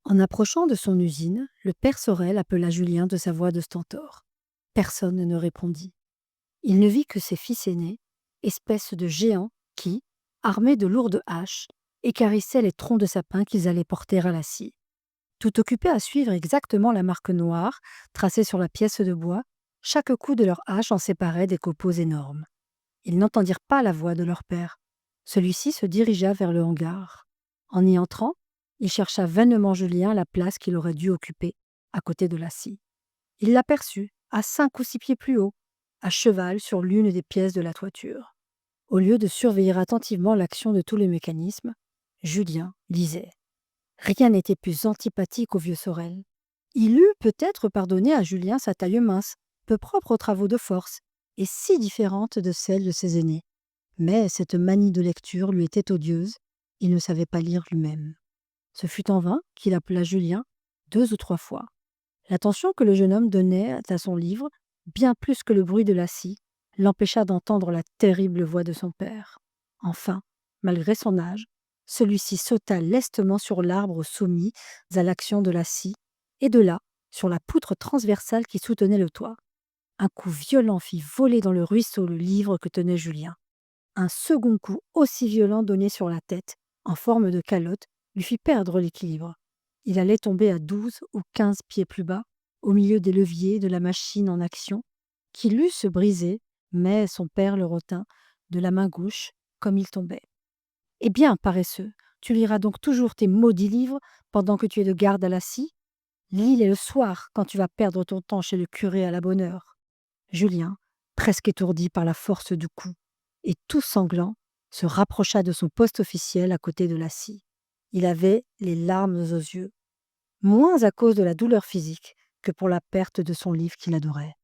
En approchant de son usine, le père Sorel appela Julien de sa voix de stentor. Personne ne répondit. Il ne vit que ses fils aînés, espèces de géants qui, armés de lourdes haches, écarissaient les troncs de sapin qu'ils allaient porter à la scie. Tout occupés à suivre exactement la marque noire tracée sur la pièce de bois, chaque coup de leur hache en séparait des copeaux énormes. Ils n'entendirent pas la voix de leur père. Celui-ci se dirigea vers le hangar. En y entrant, il chercha vainement Julien à la place qu'il aurait dû occuper, à côté de la scie. Il l'aperçut, à 5 ou 6 pieds plus haut, à cheval sur l'une des pièces de la toiture. Au lieu de surveiller attentivement l'action de tous les mécanismes, Julien lisait. Rien n'était plus antipathique au vieux Sorel. Il eût peut-être pardonné à Julien sa taille mince, peu propre aux travaux de force, et si différente de celle de ses aînés. Mais cette manie de lecture lui était odieuse, il ne savait pas lire lui-même. Ce fut en vain qu'il appela Julien 2 ou 3 fois. L'attention que le jeune homme donnait à son livre, bien plus que le bruit de la scie, l'empêcha d'entendre la terrible voix de son père. Enfin, malgré son âge, celui-ci sauta lestement sur l'arbre soumis à l'action de la scie, et de là, sur la poutre transversale qui soutenait le toit. Un coup violent fit voler dans le ruisseau le livre que tenait Julien. Un second coup aussi violent donné sur la tête, en forme de calotte, lui fit perdre l'équilibre. Il allait tomber à 12 ou 15 pieds plus bas, au milieu des leviers de la machine en action, qui l'eût se briser, mais son père le retint de la main gauche, comme il tombait. Eh bien, paresseux, tu liras donc toujours tes maudits livres pendant que tu es de garde à la scie? Lis-les le soir, quand tu vas perdre ton temps chez le curé à la bonne heure. Julien, presque étourdi par la force du coup, et tout sanglant, se rapprocha de son poste officiel à côté de la scie. Il avait les larmes aux yeux, moins à cause de la douleur physique que pour la perte de son livre qu'il adorait.